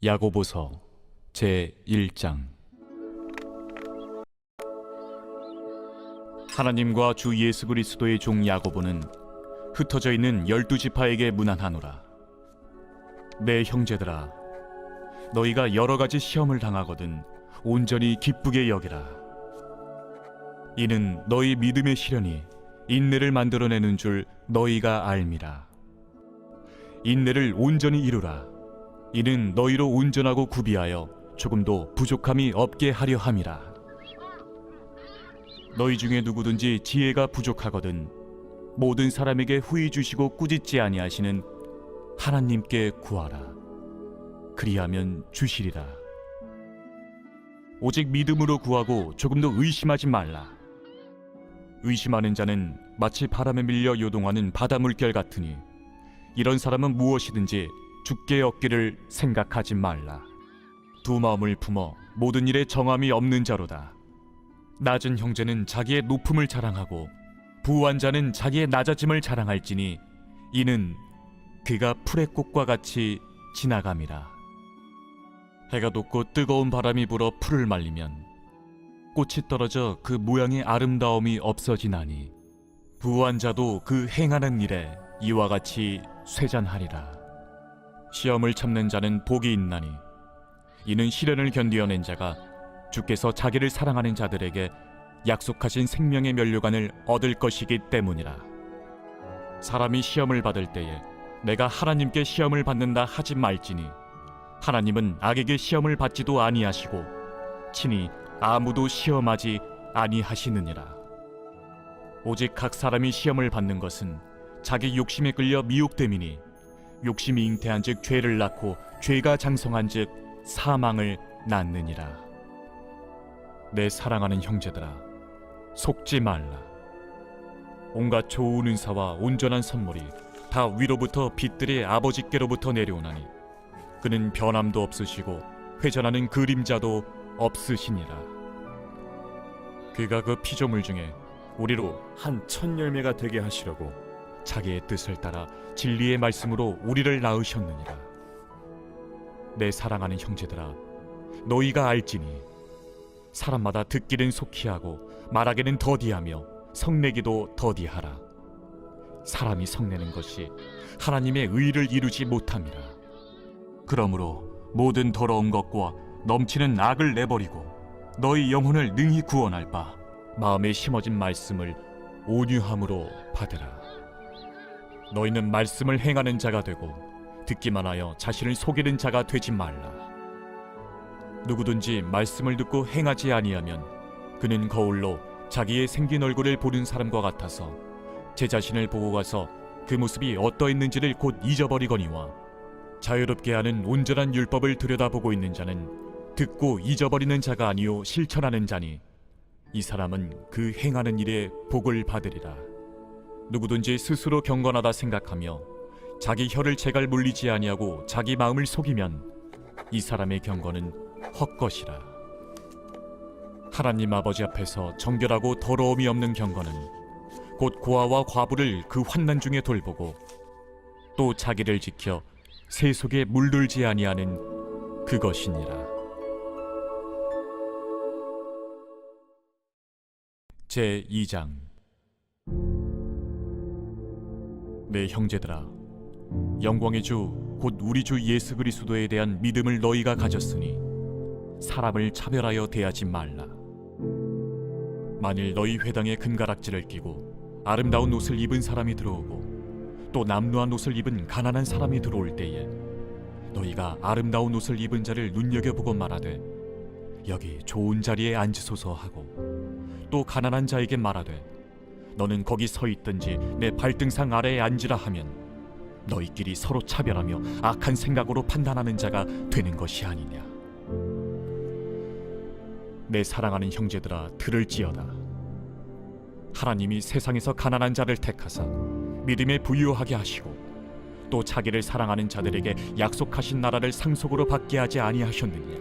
야고보서 제1장. 하나님과 주 예수 그리스도의 종 야고보는 흩어져 있는 12지파에게 문안하노라. 내 형제들아, 너희가 여러 가지 시험을 당하거든 온전히 기쁘게 여기라. 이는 너희 믿음의 시련이 인내를 만들어내는 줄 너희가 알미라. 인내를 온전히 이루라. 이는 너희로 온전하고 구비하여 조금도 부족함이 없게 하려 함이라. 너희 중에 누구든지 지혜가 부족하거든 모든 사람에게 후히 주시고 꾸짖지 아니하시는 하나님께 구하라. 그리하면 주시리라. 오직 믿음으로 구하고 조금도 의심하지 말라. 의심하는 자는 마치 바람에 밀려 요동하는 바다 물결 같으니 이런 사람은 무엇이든지 죽게 얻기를 생각하지 말라. 두 마음을 품어 모든 일에 정함이 없는 자로다. 낮은 형제는 자기의 높음을 자랑하고 부한 자는 자기의 낮아짐을 자랑할지니 이는 그가 풀의 꽃과 같이 지나감이라. 해가 돋고 뜨거운 바람이 불어 풀을 말리면 꽃이 떨어져 그 모양의 아름다움이 없어지나니 부한 자도 그 행하는 일에 이와 같이 쇠잔하리라. 시험을 참는 자는 복이 있나니 이는 시련을 견디어낸 자가 주께서 자기를 사랑하는 자들에게 약속하신 생명의 면류관을 얻을 것이기 때문이라. 사람이 시험을 받을 때에 내가 하나님께 시험을 받는다 하지 말지니 하나님은 악에게 시험을 받지도 아니하시고 친히 아무도 시험하지 아니하시느니라. 오직 각 사람이 시험을 받는 것은 자기 욕심에 끌려 미혹됨이니 욕심이 잉태한 즉 죄를 낳고 죄가 장성한 즉 사망을 낳느니라. 내 사랑하는 형제들아, 속지 말라. 온갖 좋은 은사와 온전한 선물이 다 위로부터 빛들의 아버지께로부터 내려오나니 그는 변함도 없으시고 회전하는 그림자도 없으시니라. 그가 그 피조물 중에 우리로 한 첫 열매가 되게 하시려고 자기의 뜻을 따라 진리의 말씀으로 우리를 낳으셨느니라. 내 사랑하는 형제들아, 너희가 알지니 사람마다 듣기는 속히 하고 말하기는 더디하며 성내기도 더디하라. 사람이 성내는 것이 하나님의 의를 이루지 못함이라. 그러므로 모든 더러운 것과 넘치는 악을 내버리고 너희 영혼을 능히 구원할 바 마음에 심어진 말씀을 온유함으로 받으라. 너희는 말씀을 행하는 자가 되고 듣기만 하여 자신을 속이는 자가 되지 말라. 누구든지 말씀을 듣고 행하지 아니하면 그는 거울로 자기의 생긴 얼굴을 보는 사람과 같아서 제 자신을 보고 가서 그 모습이 어떠했는지를 곧 잊어버리거니와 자유롭게 하는 온전한 율법을 들여다보고 있는 자는 듣고 잊어버리는 자가 아니요 실천하는 자니 이 사람은 그 행하는 일에 복을 받으리라. 누구든지 스스로 경건하다 생각하며 자기 혀를 제갈 물리지 아니하고 자기 마음을 속이면 이 사람의 경건은 헛것이라. 하나님 아버지 앞에서 정결하고 더러움이 없는 경건은 곧 고아와 과부를 그 환난 중에 돌보고 또 자기를 지켜 새 속에 물들지 아니하는 그것이니라. 제2장. 내 형제들아, 영광의 주 곧 우리 주 예수 그리스도에 대한 믿음을 너희가 가졌으니 사람을 차별하여 대하지 말라. 만일 너희 회당에 금가락지를 끼고 아름다운 옷을 입은 사람이 들어오고 또 남루한 옷을 입은 가난한 사람이 들어올 때에 너희가 아름다운 옷을 입은 자를 눈여겨보고 말하되 여기 좋은 자리에 앉으소서 하고 또 가난한 자에게 말하되 너는 거기 서 있든지 내 발등상 아래에 앉으라 하면 너희끼리 서로 차별하며 악한 생각으로 판단하는 자가 되는 것이 아니냐. 내 사랑하는 형제들아, 들을지어다. 하나님이 세상에서 가난한 자를 택하사 믿음에 부유하게 하시고 또 자기를 사랑하는 자들에게 약속하신 나라를 상속으로 받게 하지 아니하셨느냐.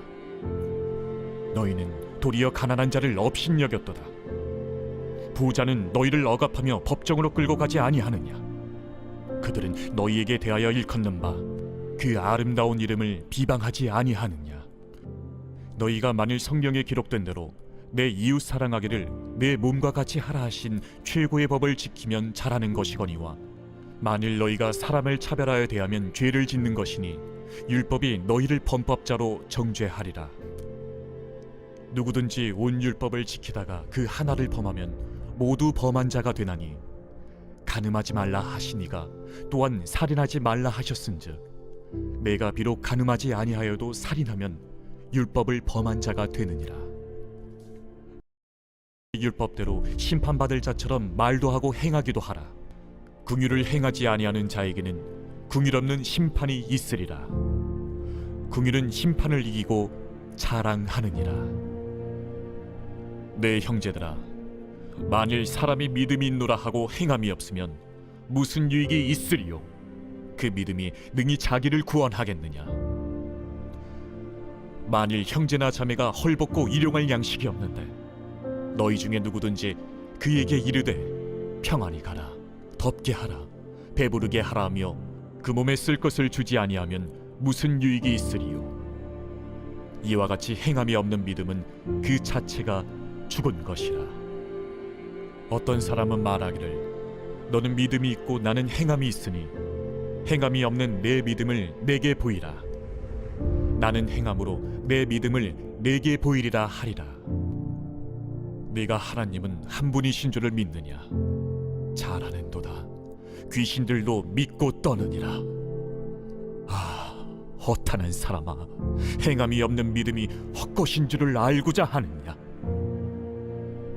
너희는 도리어 가난한 자를 업신여겼도다. 부자는 너희를 억압하며 법정으로 끌고 가지 아니하느냐. 그들은 너희에게 대하여 일컫는 바 그 아름다운 이름을 비방하지 아니하느냐? 너희가 만일 성경에 기록된 대로 내 이웃 사랑하기를 내 몸과 같이 하라 하신 최고의 법을 지키면 잘하는 것이거니와, 만일 너희가 사람을 차별하여 대하면 죄를 짓는 것이니 율법이 너희를 범법자로 정죄하리라. 누구든지 온 율법을 지키다가 그 하나를 범하면 모두 범한 자가 되나니, 간음하지 말라 하시니가 또한 살인하지 말라 하셨은즉 내가 비록 간음하지 아니하여도 살인하면 율법을 범한 자가 되느니라. 율법대로 심판받을 자처럼 말도 하고 행하기도 하라. 긍휼을 행하지 아니하는 자에게는 긍휼 없는 심판이 있으리라. 긍휼은 심판을 이기고 자랑하느니라. 내 형제들아, 만일 사람이 믿음이 있노라 하고 행함이 없으면 무슨 유익이 있으리요? 그 믿음이 능히 자기를 구원하겠느냐? 만일 형제나 자매가 헐벗고 일용할 양식이 없는데 너희 중에 누구든지 그에게 이르되 평안히 가라, 덥게 하라, 배부르게 하라 하며 그 몸에 쓸 것을 주지 아니하면 무슨 유익이 있으리요? 이와 같이 행함이 없는 믿음은 그 자체가 죽은 것이라. 어떤 사람은 말하기를 너는 믿음이 있고 나는 행함이 있으니 행함이 없는 내 믿음을 내게 보이라. 나는 행함으로 내 믿음을 내게 보이리라 하리라. 네가 하나님은 한 분이신 줄을 믿느냐? 잘하는도다. 귀신들도 믿고 떠느니라. 아, 허탄한 사람아, 행함이 없는 믿음이 헛것인 줄을 알고자 하느냐?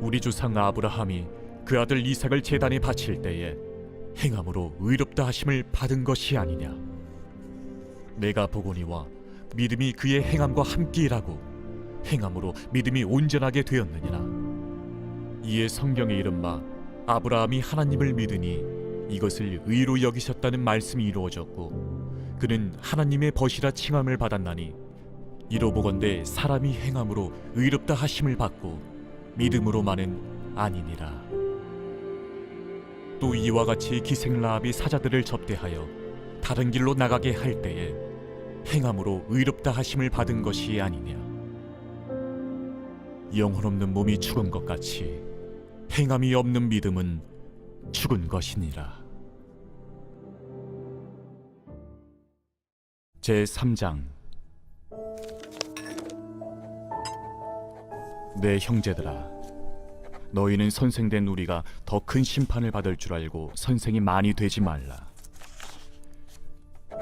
우리 조상 아브라함이 그 아들 이삭을 제단에 바칠 때에 행함으로 의롭다 하심을 받은 것이 아니냐? 내가 보거니와 믿음이 그의 행함과 함께 일하고 행함으로 믿음이 온전하게 되었느니라. 이에 성경에 이른 바 아브라함이 하나님을 믿으니 이것을 의로 여기셨다는 말씀이 이루어졌고, 그는 하나님의 벗이라 칭함을 받았나니, 이로 보건대 사람이 행함으로 의롭다 하심을 받고 믿음으로만은 아니니라. 또 이와 같이 기생 라합이 사자들을 접대하여 다른 길로 나가게 할 때에 행함으로 의롭다 하심을 받은 것이 아니냐? 영혼 없는 몸이 죽은 것 같이 행함이 없는 믿음은 죽은 것이니라. 제3장. 내 형제들아, 너희는 선생된 우리가 더 큰 심판을 받을 줄 알고 선생이 많이 되지 말라.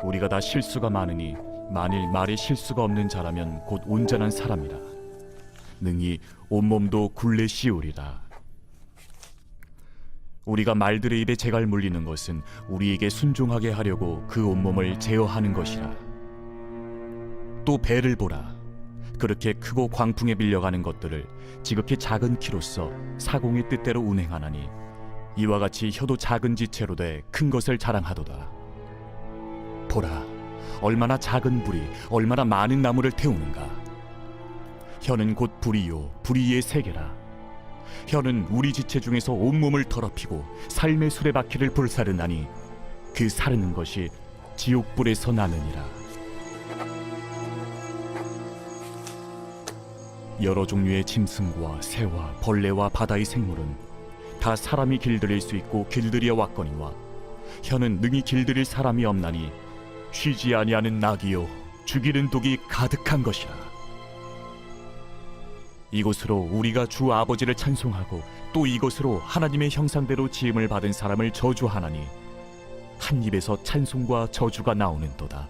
우리가 다 실수가 많으니 만일 말에 실수가 없는 자라면 곧 온전한 사람이라. 능히 온몸도 굴레 씌우리라. 우리가 말들의 입에 재갈 물리는 것은 우리에게 순종하게 하려고 그 온몸을 제어하는 것이라. 또 배를 보라. 그렇게 크고 광풍에 밀려가는 것들을 지극히 작은 키로서 사공의 뜻대로 운행하나니, 이와 같이 혀도 작은 지체로 돼 큰 것을 자랑하도다. 보라, 얼마나 작은 불이 얼마나 많은 나무를 태우는가. 혀는 곧 불이요 불이의 세계라. 혀는 우리 지체 중에서 온몸을 더럽히고 삶의 수레바퀴를 불사르나니 그 사르는 것이 지옥불에서 나느니라. 여러 종류의 짐승과 새와 벌레와 바다의 생물은 다 사람이 길들일 수 있고 길들여 왔거니와, 혀는 능히 길들일 사람이 없나니 쉬지 아니하는 낙이요 죽이는 독이 가득한 것이라. 이것으로 우리가 주 아버지를 찬송하고 또 이것으로 하나님의 형상대로 지음을 받은 사람을 저주하나니 한 입에서 찬송과 저주가 나오는도다.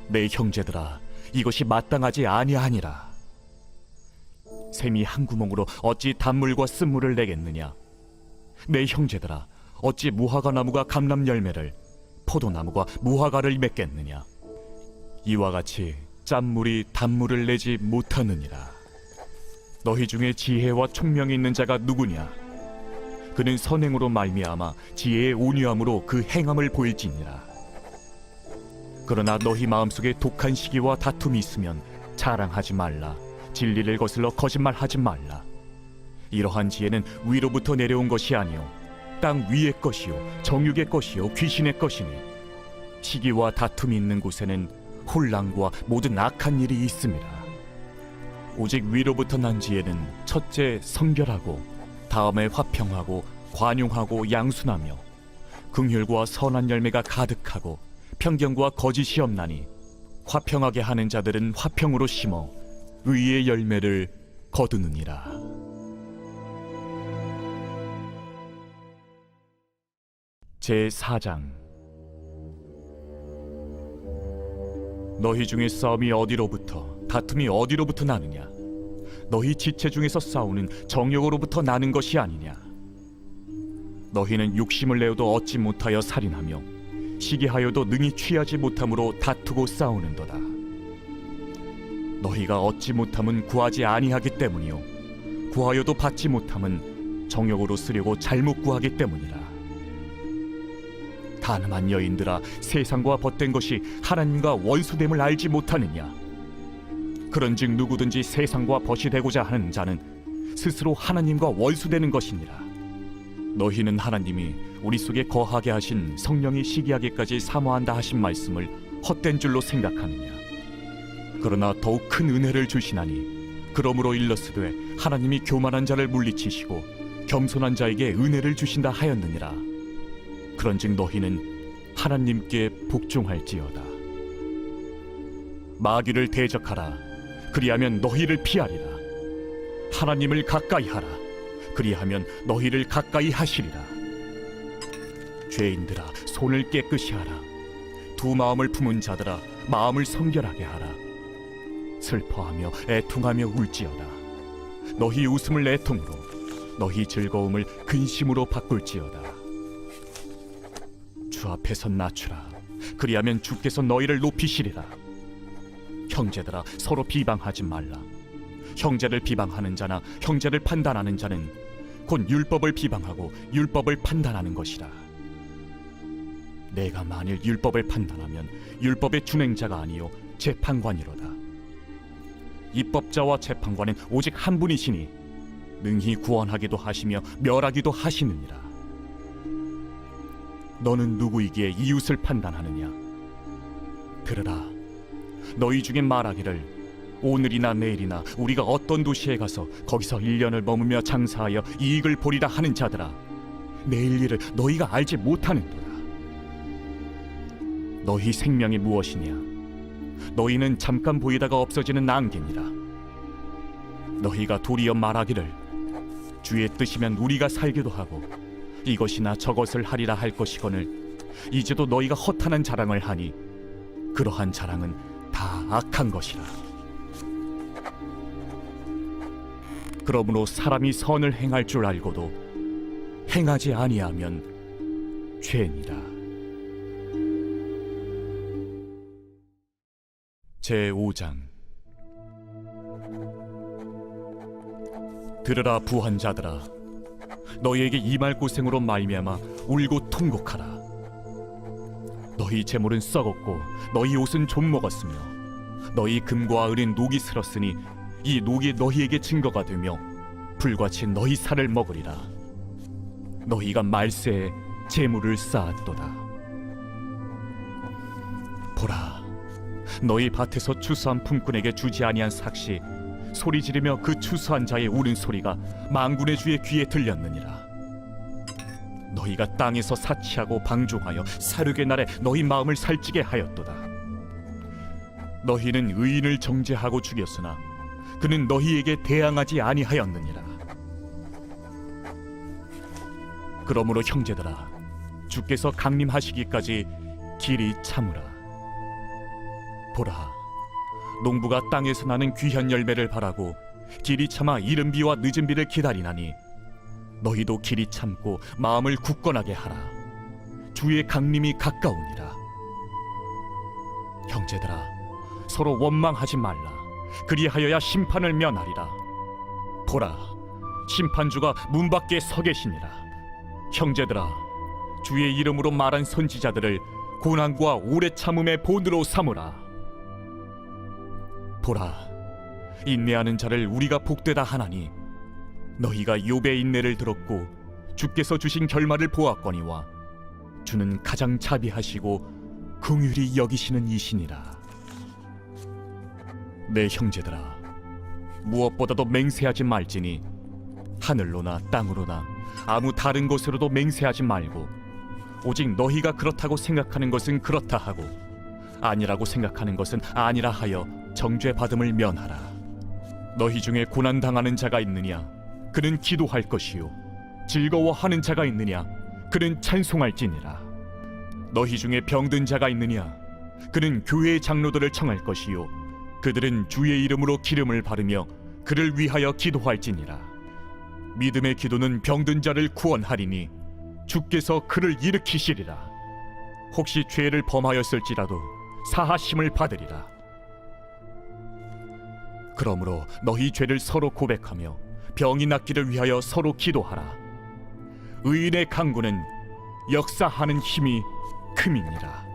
내 형제들아, 이것이 마땅하지 아니하니라. 샘이 한 구멍으로 어찌 단물과 쓴물을 내겠느냐? 내 형제들아, 어찌 무화과 나무가 감람 열매를, 포도나무가 무화과를 맺겠느냐? 이와 같이 짠물이 단물을 내지 못하느니라. 너희 중에 지혜와 총명이 있는 자가 누구냐? 그는 선행으로 말미암아 지혜의 온유함으로 그 행함을 보일지니라. 그러나 너희 마음속에 독한 시기와 다툼이 있으면 자랑하지 말라. 진리를 거슬러 거짓말하지 말라. 이러한 지혜는 위로부터 내려온 것이 아니요 땅 위의 것이요 정육의 것이요 귀신의 것이니, 시기와 다툼이 있는 곳에는 혼란과 모든 악한 일이 있습니다. 오직 위로부터 난 지혜는 첫째 성결하고 다음에 화평하고 관용하고 양순하며 긍휼과 선한 열매가 가득하고 편견과 거짓이 없나니 화평하게 하는 자들은 화평으로 심어 의의 열매를 거두느니라. 제4장. 너희 중에 싸움이 어디로부터 다툼이 어디로부터 나느냐? 너희 지체 중에서 싸우는 정욕으로부터 나는 것이 아니냐? 너희는 욕심을 내어도 얻지 못하여 살인하며 시기하여도 능히 취하지 못함으로 다투고 싸우는도다. 너희가 얻지 못함은 구하지 아니하기 때문이요 구하여도 받지 못함은 정욕으로 쓰려고 잘못 구하기 때문이라. 가늠한 여인들아, 세상과 벗된 것이 하나님과 원수됨을 알지 못하느냐? 그런즉 누구든지 세상과 벗이 되고자 하는 자는 스스로 하나님과 원수되는 것이니라. 너희는 하나님이 우리 속에 거하게 하신 성령이 시기하기까지 사모한다 하신 말씀을 헛된 줄로 생각하느냐? 그러나 더욱 큰 은혜를 주시나니 그러므로 일렀으되 하나님이 교만한 자를 물리치시고 겸손한 자에게 은혜를 주신다 하였느니라. 그런즉 너희는 하나님께 복종할지어다. 마귀를 대적하라. 그리하면 너희를 피하리라. 하나님을 가까이 하라. 그리하면 너희를 가까이 하시리라. 죄인들아, 손을 깨끗이 하라. 두 마음을 품은 자들아, 마음을 성결하게 하라. 슬퍼하며 애통하며 울지어다. 너희 웃음을 애통으로, 너희 즐거움을 근심으로 바꿀지어다. 주 앞에서 낮추라. 그리하면 주께서 너희를 높이시리라. 형제들아, 서로 비방하지 말라. 형제를 비방하는 자나 형제를 판단하는 자는 곧 율법을 비방하고 율법을 판단하는 것이라. 내가 만일 율법을 판단하면 율법의 준행자가 아니요 재판관이로다. 입법자와 재판관은 오직 한 분이시니 능히 구원하기도 하시며 멸하기도 하시느니라. 너는 누구이기에 이웃을 판단하느냐? 들으라. 너희 중에 말하기를 오늘이나 내일이나 우리가 어떤 도시에 가서 거기서 1년을 머무며 장사하여 이익을 보리라 하는 자들아, 내일 일을 너희가 알지 못하는도다. 너희 생명이 무엇이냐? 너희는 잠깐 보이다가 없어지는 안개니라. 너희가 도리어 말하기를 주의 뜻이면 우리가 살기도 하고 이것이나 저것을 하리라 할 것이거늘 이제도 너희가 허탄한 자랑을 하니 그러한 자랑은 다 악한 것이라. 그러므로 사람이 선을 행할 줄 알고도 행하지 아니하면 죄니라. 제5장. 들으라 부한 자들아, 너희에게 임할 고생으로 말미암아 울고 통곡하라. 너희 재물은 썩었고 너희 옷은 좀 먹었으며 너희 금과 은은 녹이 슬었으니 이 녹이 너희에게 증거가 되며 불같이 너희 살을 먹으리라. 너희가 말세에 재물을 쌓았도다. 보라, 너희 밭에서 추수한 품꾼에게 주지 아니한 삭시 소리 지르며 그 추수한 자의 우는 소리가 만군의 주의 귀에 들렸느니라. 너희가 땅에서 사치하고 방종하여 사륙의 날에 너희 마음을 살찌게 하였도다. 너희는 의인을 정죄하고 죽였으나 그는 너희에게 대항하지 아니하였느니라. 그러므로 형제들아, 주께서 강림하시기까지 길이 참으라. 보라, 농부가 땅에서 나는 귀한 열매를 바라고 길이 참아 이른 비와 늦은 비를 기다리나니 너희도 길이 참고 마음을 굳건하게 하라. 주의 강림이 가까우니라. 형제들아, 서로 원망하지 말라. 그리하여야 심판을 면하리라. 보라, 심판주가 문 밖에 서 계시니라. 형제들아, 주의 이름으로 말한 선지자들을 고난과 오래 참음의 본으로 삼으라. 보라, 인내하는 자를 우리가 복되다 하나니 너희가 욥의 인내를 들었고 주께서 주신 결말을 보았거니와 주는 가장 자비하시고 긍휼히 여기시는 이시니라. 내 형제들아, 무엇보다도 맹세하지 말지니 하늘로나 땅으로나 아무 다른 곳으로도 맹세하지 말고 오직 너희가 그렇다고 생각하는 것은 그렇다 하고 아니라고 생각하는 것은 아니라 하여 정죄 받음을 면하라. 너희 중에 고난 당하는 자가 있느냐? 그는 기도할 것이요. 즐거워하는 자가 있느냐? 그는 찬송할지니라. 너희 중에 병든 자가 있느냐? 그는 교회의 장로들을 청할 것이요. 그들은 주의 이름으로 기름을 바르며 그를 위하여 기도할지니라. 믿음의 기도는 병든 자를 구원하리니 주께서 그를 일으키시리라. 혹시 죄를 범하였을지라도 사하심을 받으리라. 그러므로 너희 죄를 서로 고백하며 병이 낫기를 위하여 서로 기도하라. 의인의 강구는 역사하는 힘이 큼이니라.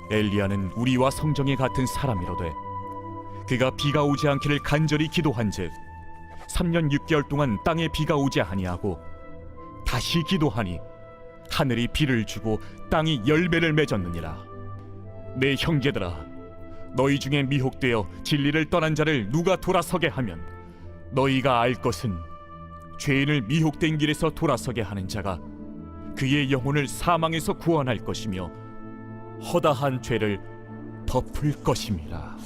엘리야는 우리와 성정에 같은 사람이로되 그가 비가 오지 않기를 간절히 기도한즉 3년 6개월 동안 땅에 비가 오지 아니하고 다시 기도하니 하늘이 비를 주고 땅이 열매를 맺었느니라. 내 형제들아, 너희 중에 미혹되어 진리를 떠난 자를 누가 돌아서게 하면 너희가 알 것은 죄인을 미혹된 길에서 돌아서게 하는 자가 그의 영혼을 사망에서 구원할 것이며 허다한 죄를 덮을 것임이라.